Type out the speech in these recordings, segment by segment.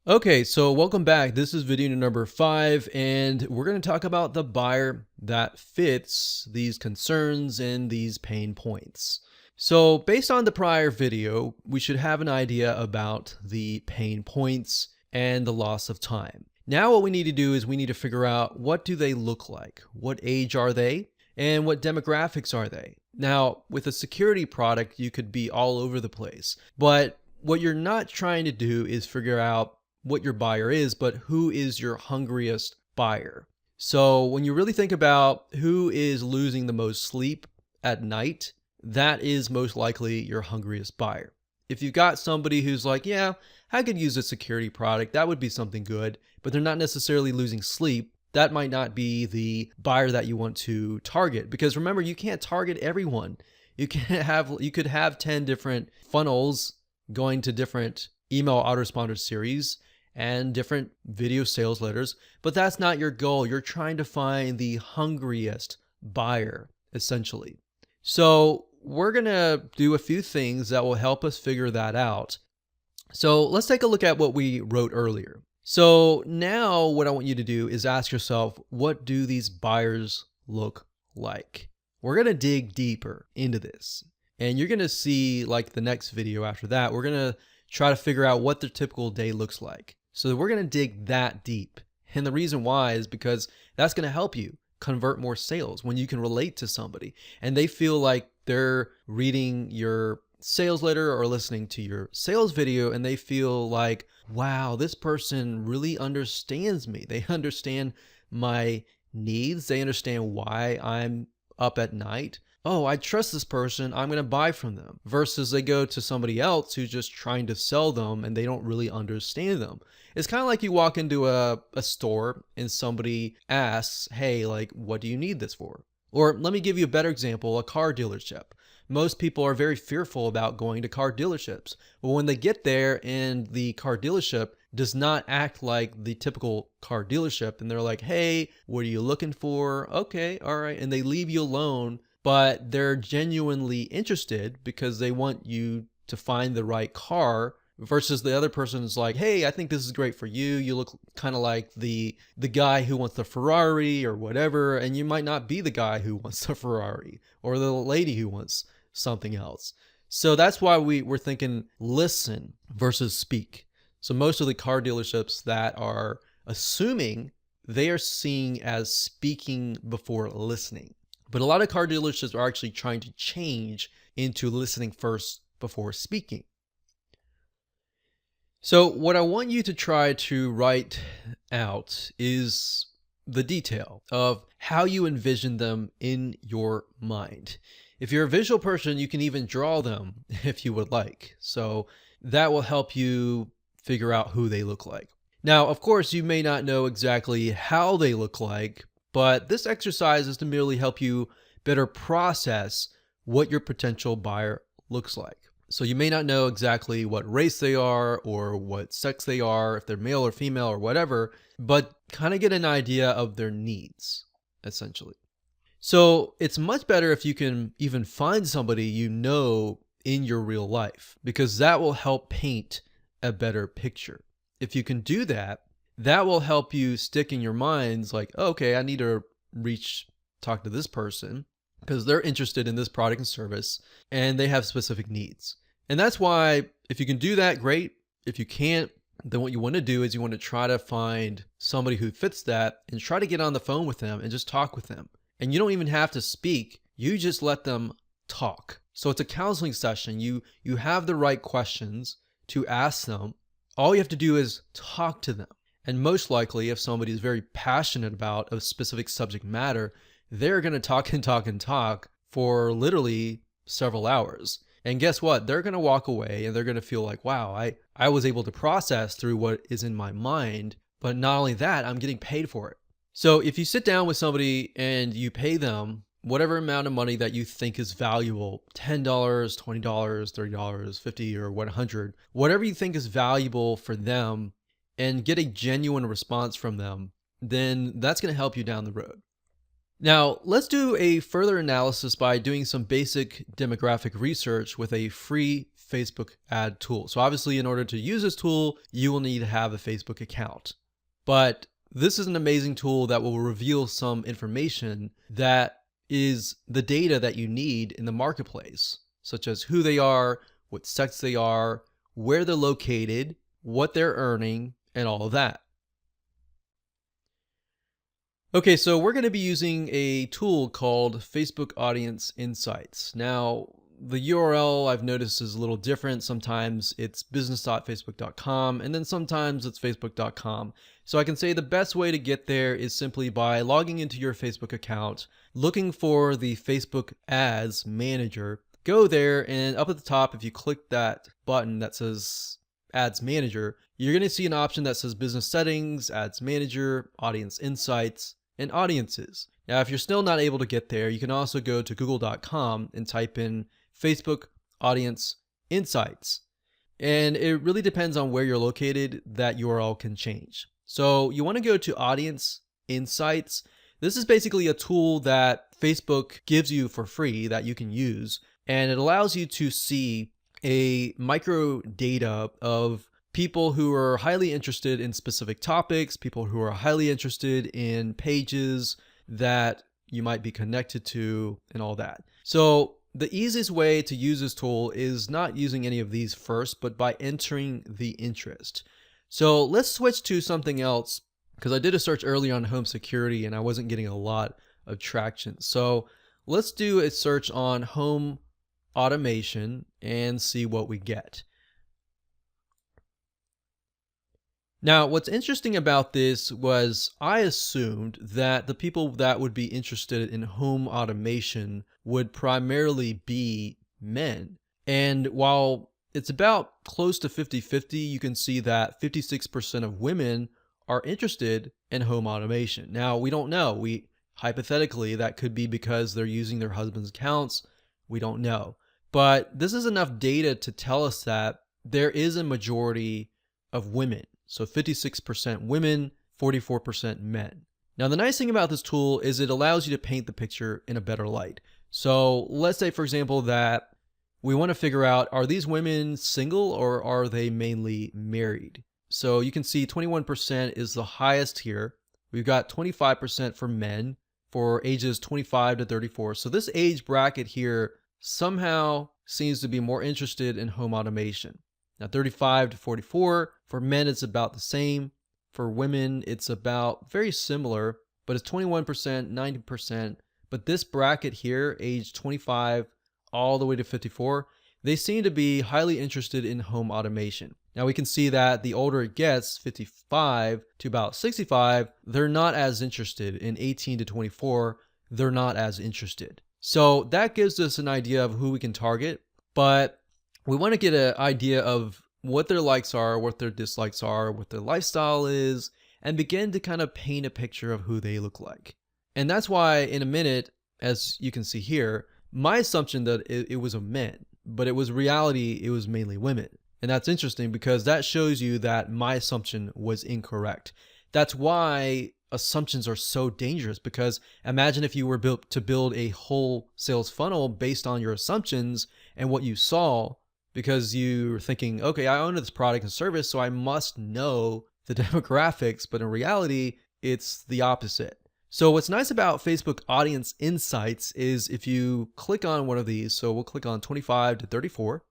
Okay, so welcome back. This is video number 5, and we're going to talk about the buyer that fits these concerns and these pain points. So based on the prior video, we should have an idea about the pain points and the loss of time. Now what we need to do is we need to figure out, what do they look like? What age are they? And what demographics are they? Now, with a security product, you could be all over the place, but what you're not trying to do is figure out what your buyer is, but who is your hungriest buyer. So when you really think about who is losing the most sleep at night, that is most likely your hungriest buyer. If you've got somebody who's like, yeah, I could use a security product, that would be something good, but they're not necessarily losing sleep, that might not be the buyer that you want to target. Because remember, you can't target everyone. You could have 10 different funnels going to different email autoresponder series and different video sales letters, but that's not your goal. You're trying to find the hungriest buyer, essentially. So we're gonna do a few things that will help us figure that out. So let's take a look at what we wrote earlier. So now what I want you to do is ask yourself, what do these buyers look like? We're gonna dig deeper into this, and you're gonna see, like the next video after that, we're gonna try to figure out what their typical day looks like. So we're going to dig that deep. And the reason why is because that's going to help you convert more sales when you can relate to somebody and they feel like they're reading your sales letter or listening to your sales video, and they feel like, wow, this person really understands me. They understand my needs. They understand why I'm up at night. Oh, I trust this person, I'm going to buy from them, versus they go to somebody else who's just trying to sell them and they don't really understand them. It's kind of like you walk into a store and somebody asks, hey, like, what do you need this for? Or let me give you a better example, a car dealership. Most people are very fearful about going to car dealerships. But when they get there and the car dealership does not act like the typical car dealership, and they're like, hey, what are you looking for? Okay, all right. And they leave you alone, but they're genuinely interested because they want you to find the right car, versus the other person is like, hey, I think this is great for you. You look kind of like the guy who wants the Ferrari or whatever, and you might not be the guy who wants the Ferrari or the lady who wants something else. So that's why we're thinking listen versus speak. So most of the car dealerships that are assuming, they are seeing as speaking before listening. But a lot of car dealerships are actually trying to change into listening first before speaking. So what I want you to try to write out is the detail of how you envision them in your mind. If you're a visual person, you can even draw them if you would like. So that will help you figure out who they look like. Now, of course, you may not know exactly how they look like, but this exercise is to merely help you better process what your potential buyer looks like. So you may not know exactly what race they are or what sex they are, if they're male or female or whatever, but kind of get an idea of their needs, essentially. So it's much better if you can even find somebody you know in your real life, because that will help paint a better picture. If you can do that, that will help you stick in your minds like, oh, okay, I need to talk to this person because they're interested in this product and service and they have specific needs. And that's why if you can do that, great. If you can't, then what you want to do is you want to try to find somebody who fits that and try to get on the phone with them and just talk with them. And you don't even have to speak. You just let them talk. So it's a counseling session. You have the right questions to ask them. All you have to do is talk to them. And most likely, if somebody is very passionate about a specific subject matter, they're going to talk and talk and talk for literally several hours. And guess what? They're going to walk away and they're going to feel like, wow, I was able to process through what is in my mind. But not only that, I'm getting paid for it. So if you sit down with somebody and you pay them whatever amount of money that you think is valuable, $10, $20, $30, $50, or $100, whatever you think is valuable for them, and get a genuine response from them, then that's going to help you down the road. Now, let's do a further analysis by doing some basic demographic research with a free Facebook ad tool. So obviously, in order to use this tool, you will need to have a Facebook account. But this is an amazing tool that will reveal some information that is the data that you need in the marketplace, such as who they are, what sex they are, where they're located, what they're earning, and all of that. Okay, so we're going to be using a tool called Facebook Audience Insights. Now, the URL I've noticed is a little different. Sometimes it's business.facebook.com, and then sometimes it's facebook.com. So I can say the best way to get there is simply by logging into your Facebook account, looking for the Facebook Ads Manager, go there, and up at the top, if you click that button that says Ads Manager, you're going to see an option that says Business Settings, Ads Manager, Audience Insights, and Audiences. Now, if you're still not able to get there, you can also go to google.com and type in Facebook Audience Insights. And it really depends on where you're located, that URL can change. So you want to go to Audience Insights. This is basically a tool that Facebook gives you for free that you can use. And it allows you to see a micro data of people who are highly interested in specific topics, people who are highly interested in pages that you might be connected to, and all that. So the easiest way to use this tool is not using any of these first, but by entering the interest. So let's switch to something else, because I did a search earlier on home security and I wasn't getting a lot of traction. So let's do a search on home automation and see what we get. Now, what's interesting about this was I assumed that the people that would be interested in home automation would primarily be men. And while it's about close to 50-50, you can see that 56% of women are interested in home automation. Now, we don't know. Hypothetically, that could be because they're using their husband's accounts. We don't know. But this is enough data to tell us that there is a majority of women. So 56% women, 44% men. Now, the nice thing about this tool is it allows you to paint the picture in a better light. So let's say, for example, that we want to figure out, are these women single or are they mainly married? So you can see 21% is the highest here. We've got 25% for men for ages 25 to 34. So this age bracket here somehow seems to be more interested in home automation. Now, 35 to 44, for men, it's about the same. For women, it's about very similar, but it's 21%, 90%. But this bracket here, age 25 all the way to 54, they seem to be highly interested in home automation. Now, we can see that the older it gets, 55 to about 65, they're not as interested. In 18 to 24, they're not as interested. So that gives us an idea of who we can target, but we want to get an idea of what their likes are, what their dislikes are, what their lifestyle is, and begin to kind of paint a picture of who they look like. And that's why in a minute, as you can see here, my assumption that it was a men, but it was reality, it was mainly women. And that's interesting because that shows you that my assumption was incorrect. That's why assumptions are so dangerous, because imagine if you were built to build a whole sales funnel based on your assumptions and what you saw, because you're thinking, okay, I own this product and service, so I must know the demographics, but in reality, it's the opposite. So what's nice about Facebook Audience Insights is if you click on one of these, so we'll click on 25 to 34,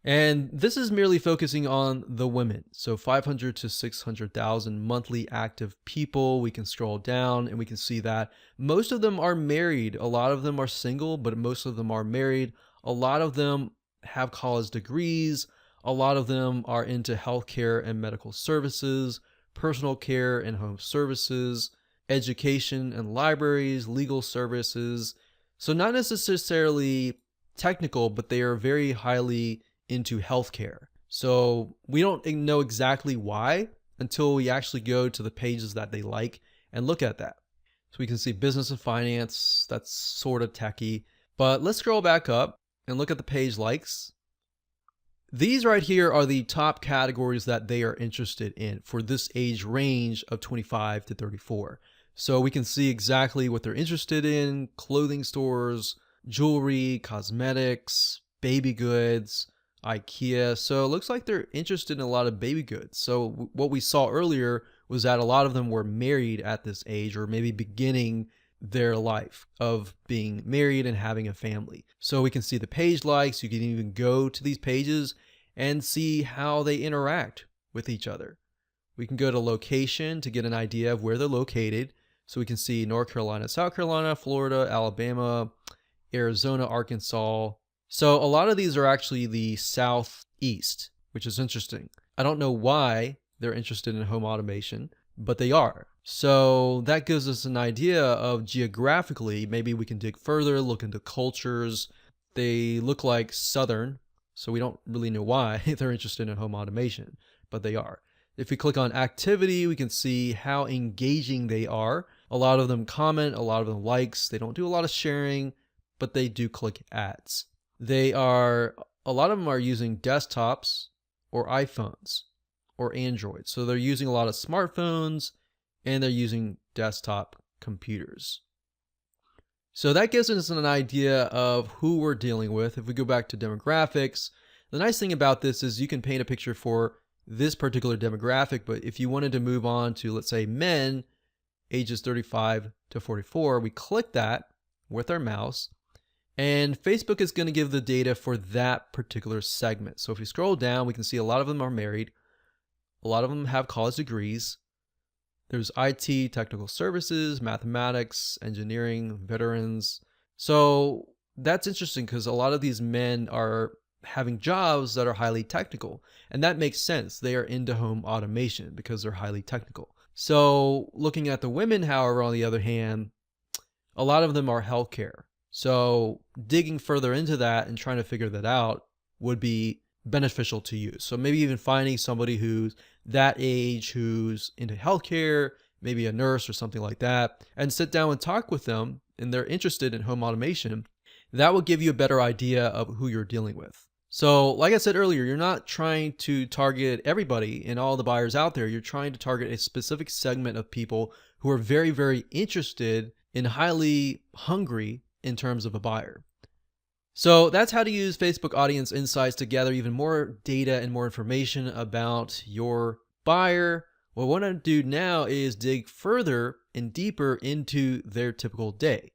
and this is merely focusing on the women. So 500 to 600,000 monthly active people. We can scroll down and we can see that most of them are married. A lot of them are single, but most of them are married. A lot of them have college degrees. A lot of them are into healthcare and medical services, personal care and home services, education and libraries, legal services. So not necessarily technical, but they are very highly into healthcare. So we don't know exactly why until we actually go to the pages that they like and look at that. So we can see business and finance, that's sort of techie. But let's scroll back up and look at the page likes. These right here are the top categories that they are interested in for this age range of 25 to 34. So we can see exactly what they're interested in: clothing stores, jewelry, cosmetics, baby goods, IKEA. So it looks like they're interested in a lot of baby goods. So what we saw earlier was that a lot of them were married at this age, or maybe beginning their life of being married and having a family. So we can see the page likes. You can even go to these pages and see how they interact with each other. We can go to location to get an idea of where they're located. So we can see North Carolina, South Carolina, Florida, Alabama, Arizona, Arkansas. So a lot of these are actually the southeast, which is interesting. I don't know why they're interested in home automation, but they are. So that gives us an idea of geographically, maybe we can dig further, look into cultures. They look like Southern, so we don't really know why they're interested in home automation, but they are. If we click on activity, we can see how engaging they are. A lot of them comment, a lot of them likes. They don't do a lot of sharing, but they do click ads. A lot of them are using desktops or iPhones or Android. So they're using a lot of smartphones and they're using desktop computers. So that gives us an idea of who we're dealing with. If we go back to demographics, the nice thing about this is you can paint a picture for this particular demographic, but if you wanted to move on to, let's say, men ages 35 to 44, we click that with our mouse, and Facebook is going to give the data for that particular segment. So if you scroll down, we can see a lot of them are married. A lot of them have college degrees. There's IT, technical services, mathematics, engineering, veterans. So that's interesting because a lot of these men are having jobs that are highly technical, and that makes sense. They are into home automation because they're highly technical. So looking at the women, however, on the other hand, a lot of them are healthcare. So digging further into that and trying to figure that out would be beneficial to you. So maybe even finding somebody who's that age, who's into healthcare, maybe a nurse or something like that, and sit down and talk with them, and they're interested in home automation. That will give you a better idea of who you're dealing with. So like I said earlier, you're not trying to target everybody and all the buyers out there. You're trying to target a specific segment of people who are very, very interested and highly hungry in terms of a buyer. So that's how to use Facebook Audience Insights to gather even more data and more information about your buyer. What I want to do now is dig further and deeper into their typical day.